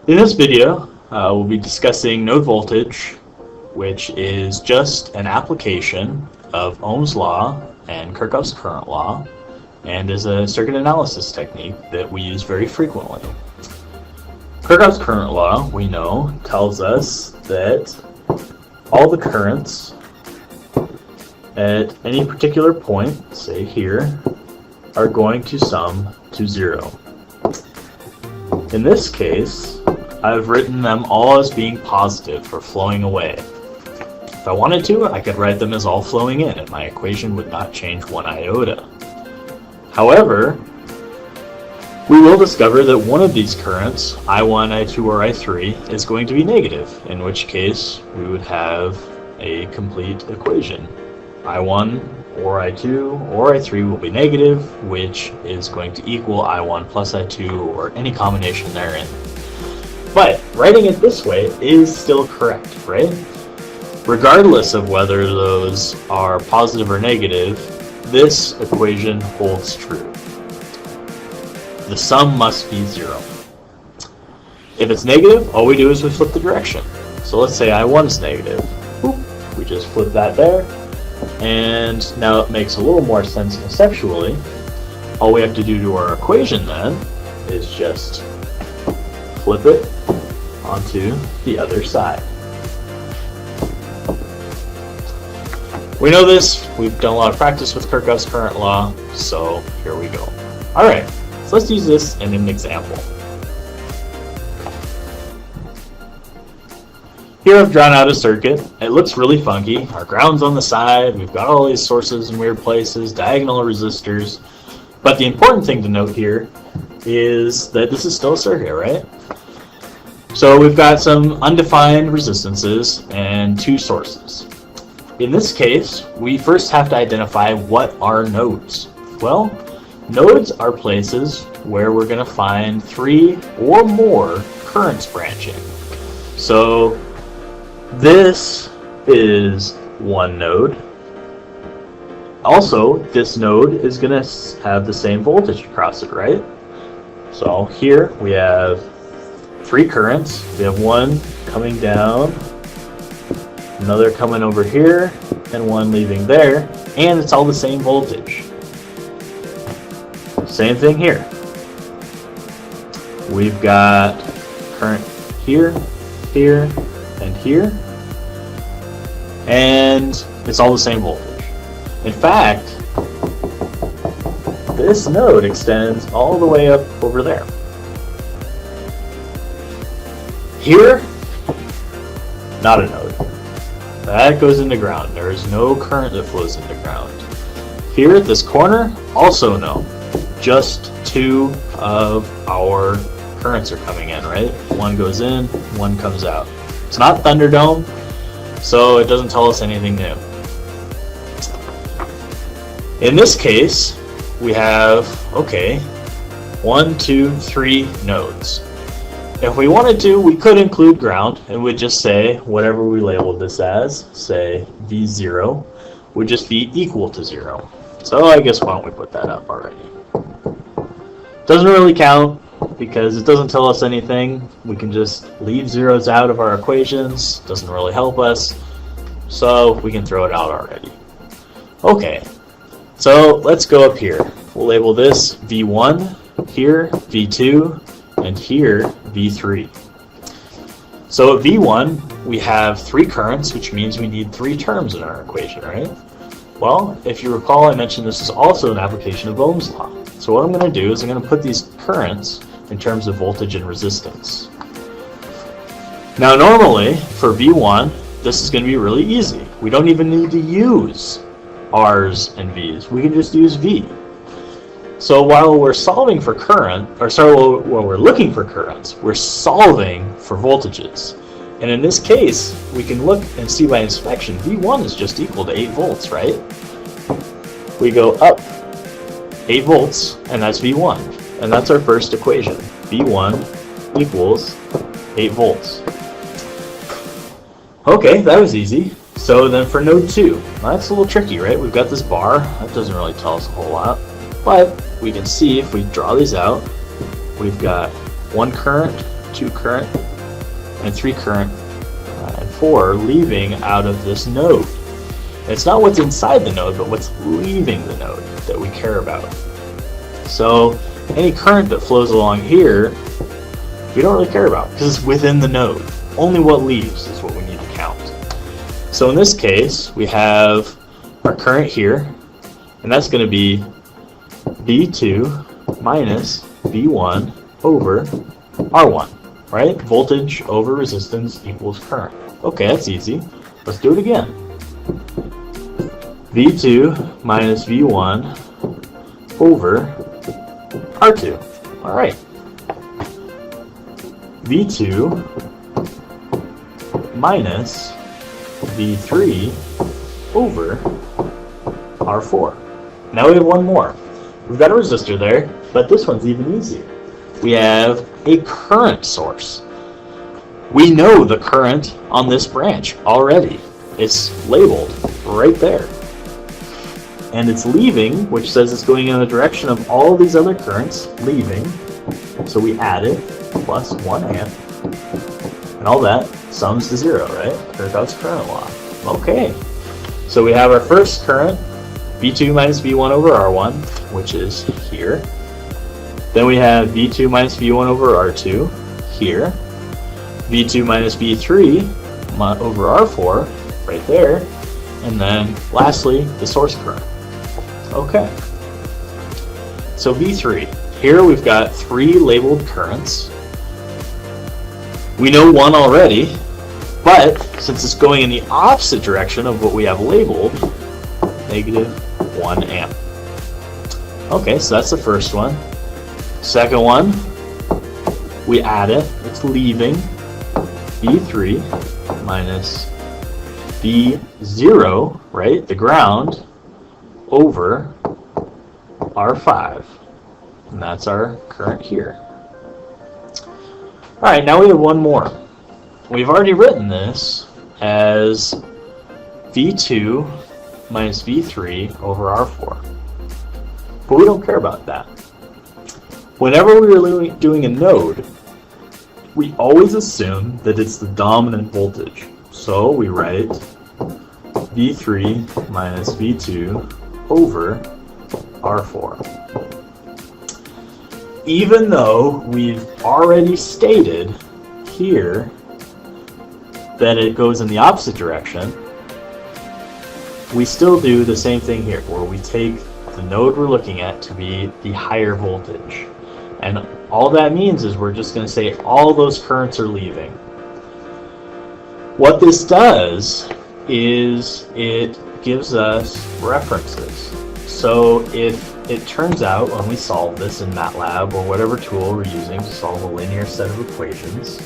In this video, we'll be discussing node voltage, which is just an application of Ohm's law and Kirchhoff's current law, and is a circuit analysis technique that we use very frequently. Kirchhoff's current law, we know, tells us that all the currents at any particular point, say here, are going to sum to zero. In this case, I've written them all as being positive or flowing away. If I wanted to, I could write them as all flowing in, and my equation would not change one iota. However, we will discover that one of these currents, I1, I2, or I3, is going to be negative, in which case we would have a complete equation. I1 or I2 or I3 will be negative, which is going to equal I1 plus I2 or any combination therein. But writing it this way is still correct, right? Regardless of whether those are positive or negative, this equation holds true. The sum must be zero. If it's negative, all we do is we flip the direction. So let's say I1 is negative. Boop, we just flip that there. And now it makes a little more sense conceptually. All we have to do to our equation then is just flip it onto the other side. We know this, we've done a lot of practice with Kirchhoff's current law, so here we go. Alright, so let's use this in an example. Here I've drawn out a circuit. It looks really funky. Our ground's on the side, we've got all these sources in weird places, diagonal resistors. But the important thing to note here is that this is still a circuit, right? So we've got some undefined resistances and two sources. In this case, we first have to identify what are nodes. Well, nodes are places where we're going to find three or more currents branching. So this is one node. Also, this node is going to have the same voltage across it, right? So here we have three currents. We have one coming down, another coming over here, and one leaving there, and it's all the same voltage. Same thing here. We've got current here, here, and here, and it's all the same voltage. In fact, this node extends all the way up over there. Here, not a node. That goes into ground. There is no current that flows into ground. Here at this corner, also no. Just two of our currents are coming in, right? One goes in, one comes out. It's not Thunderdome, so it doesn't tell us anything new. In this case, we have, okay, 1, 2, 3 nodes. If we wanted to, we could include ground and would just say whatever we labeled this as, say V0, would just be equal to 0. So I guess why don't we put that up already. Doesn't really count because it doesn't tell us anything. We can just leave zeros out of our equations. Doesn't really help us. So we can throw it out already. Okay, so let's go up here. We'll label this V1, here V2, and here V3. So at V1 we have three currents, which means we need three terms in our equation, right? Well, if you recall, I mentioned this is also an application of Ohm's law. So what I'm going to do is I'm going to put these currents in terms of voltage and resistance. Now normally for V1 this is going to be really easy. We don't even need to use R's and V's. We can just use V. So while we're solving for current, while we're looking for currents, we're solving for voltages. And in this case, we can look and see by inspection, V1 is just equal to 8 volts, right? We go up 8 volts, and that's V1. And that's our first equation. V1 equals 8 volts. Okay, that was easy. So then for node 2, that's a little tricky, right? We've got this bar. That doesn't really tell us a whole lot. But we can see if we draw these out, we've got one current 2 current, and 3 current, and 4 leaving out of this node. And it's not what's inside the node, but what's leaving the node that we care about. So any current that flows along here, we don't really care about because it's within the node. Only what leaves is what we need to count. So in this case, we have our current here, and that's going to be V2 minus V1 over R1, right? Voltage over resistance equals current. Okay, that's easy. Let's do it again. V2 minus V1 over R2. All right. V2 minus V3 over R4. Now we have one more. We've got a resistor there, but this one's even easier. We have a current source. We know the current on this branch already. It's labeled right there. And it's leaving, which says it's going in the direction of all these other currents leaving. So we add it, plus 1 amp. And all that sums to 0, right? Kirchhoff's current law. Okay. So we have our first current, V2 minus V1 over R1, which is here. Then we have V2 minus V1 over R2, here. V2 minus V3 over R4, right there. And then lastly, the source current. Okay. So V3. Here we've got 3 labeled currents. We know one already, but since it's going in the opposite direction of what we have labeled, negative 1 amp. Okay, so that's the first one. Second one, we add it. It's leaving V3 minus V0, right, the ground, over R5. And that's our current here. Alright, now we have one more. We've already written this as V2 minus V3 over R4. But we don't care about that. Whenever we are doing a node, we always assume that it's the dominant voltage. So we write V3 minus V2 over R4. Even though we've already stated here that it goes in the opposite direction, we still do the same thing here, where we take the node we're looking at to be the higher voltage. And all that means is we're just going to say all those currents are leaving. What this does is it gives us references. So if it turns out when we solve this in MATLAB or whatever tool we're using to solve a linear set of equations,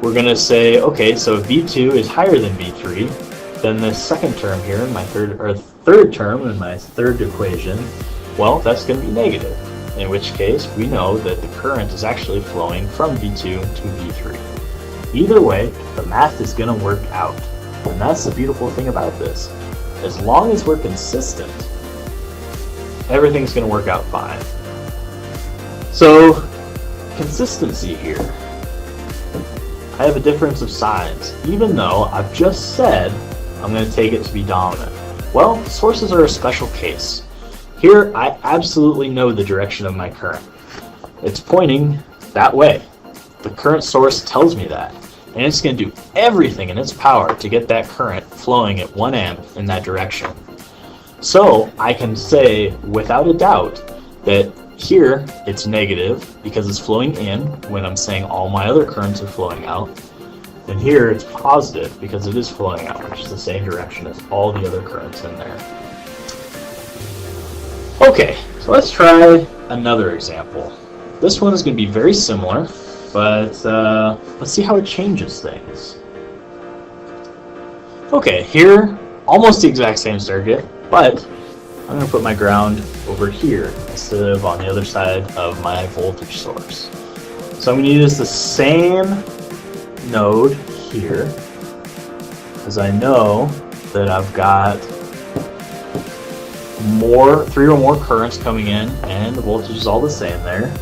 we're going to say, okay, so if V2 is higher than V3, then the second term here in my third term in my third equation, well, that's going to be negative. In which case, we know that the current is actually flowing from V2 to V3. Either way, the math is going to work out. And that's the beautiful thing about this. As long as we're consistent, everything's going to work out fine. So, consistency here. I have a difference of signs, even though I've just said I'm going to take it to be dominant. Well, sources are a special case. Here, I absolutely know the direction of my current. It's pointing that way. The current source tells me that. And it's going to do everything in its power to get that current flowing at 1 amp in that direction. So I can say without a doubt that here it's negative because it's flowing in when I'm saying all my other currents are flowing out. And here it's positive because it is flowing out, which is the same direction as all the other currents in there. Okay, so let's try another example. This one is going to be very similar, but let's see how it changes things. Okay, here, almost the exact same circuit, but I'm going to put my ground over here instead of on the other side of my voltage source. So I'm going to use the same node here, because I know that I've got 3 or more currents coming in, and the voltage is all the same there.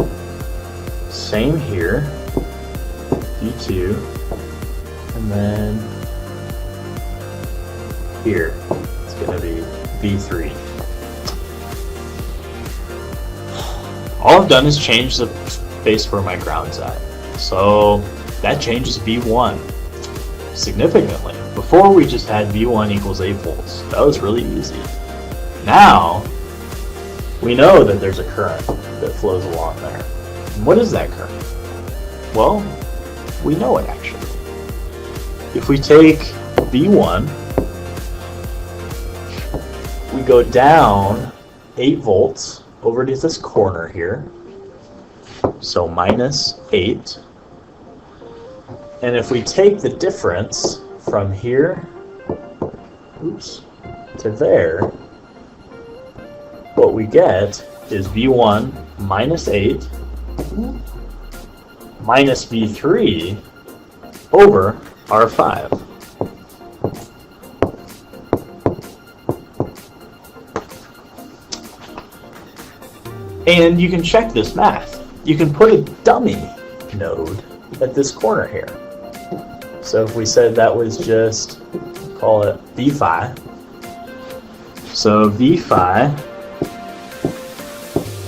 Same here. V2, and then here it's going to be V3. All I've done is change the space where my ground's at. So that changes V1 significantly. Before we just had V1 equals 8 volts. That was really easy. Now we know that there's a current that flows along there. And what is that current? Well, we know it actually. If we take V1, we go down 8 volts over to this corner here, so minus 8. And if we take the difference from here, to there, what we get is V1 minus 8 minus V3 over R5. And you can check this math. You can put a dummy node at this corner here. So if we said that was just, call it V5. So V5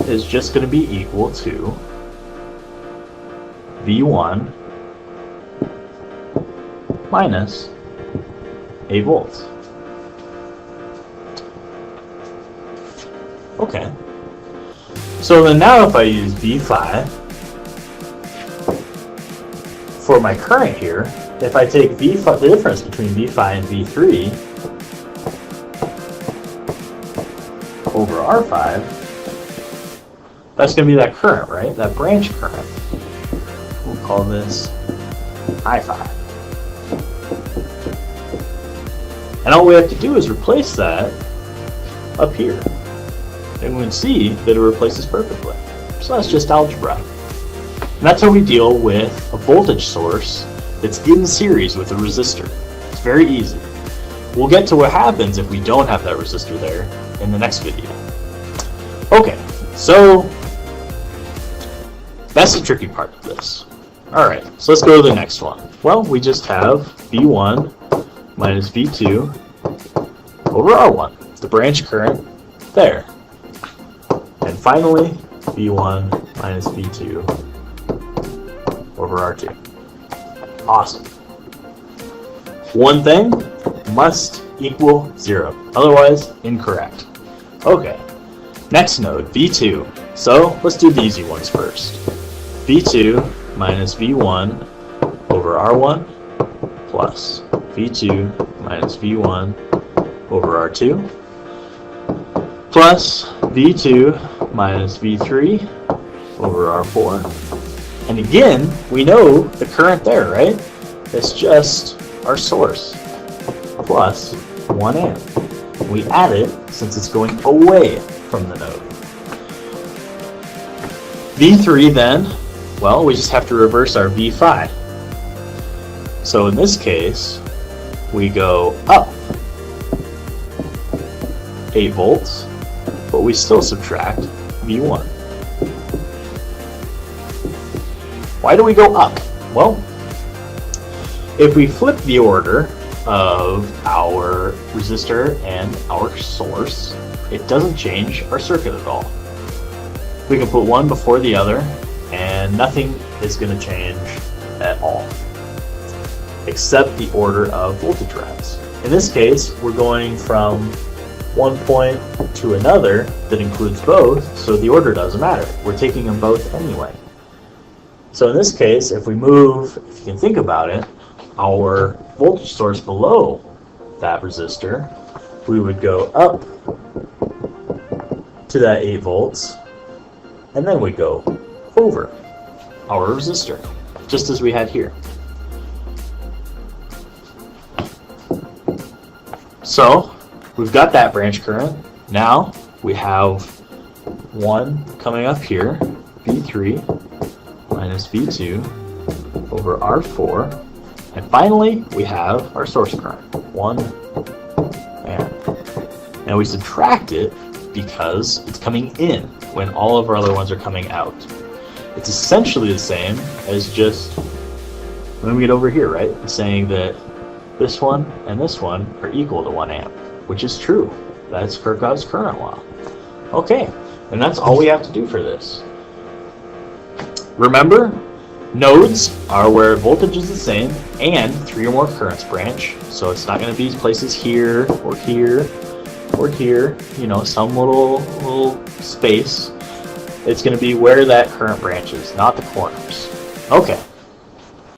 is just going to be equal to V1 minus 8 volts. Okay. So then now if I use V5 for my current here, if I take V5, the difference between V5 and V3 over R5, that's going to be that current, right? That branch current. We'll call this I5. And all we have to do is replace that up here. And we can see that it replaces perfectly. So that's just algebra. And that's how we deal with a voltage source that's in series with a resistor. It's very easy. We'll get to what happens if we don't have that resistor there in the next video. Okay, so that's the tricky part of this. Alright, so let's go to the next one. Well, we just have V1 minus V2 over R1, the branch current there. And finally, V1 minus V2 over R2. Awesome. One thing must equal 0, otherwise incorrect. Okay, next node, V2. So let's do the easy ones first. V2 minus V1 over R1 plus V2 minus V1 over R2 plus V2 minus V3 over R4. And again, we know the current there, right? It's just our source plus 1 amp. We add it since it's going away from the node. V3 then, well, we just have to reverse our V5. So in this case, we go up 8 volts, but we still subtract V1. Why do we go up? Well, if we flip the order of our resistor and our source, it doesn't change our circuit at all. We can put one before the other, and nothing is going to change at all, except the order of voltage routes. In this case, we're going from one point to another that includes both, so the order doesn't matter. We're taking them both anyway. So in this case, if we move, if you can think about it, our voltage source below that resistor, we would go up to that 8 volts, and then we go over our resistor, just as we had here. So we've got that branch current. Now we have one coming up here, V3 minus V2 over R4. And finally, we have our source current, 1 amp. Now we subtract it because it's coming in when all of our other ones are coming out. It's essentially the same as just Then we get over here, right? It's saying that this one and this one are equal to 1 amp, which is true. That's Kirchhoff's current law. Okay, and that's all we have to do for this. Remember, nodes are where voltage is the same and 3 or more currents branch. So it's not going to be places here or here or here, you know, some little space. It's going to be where that current branches, not the corners. Okay.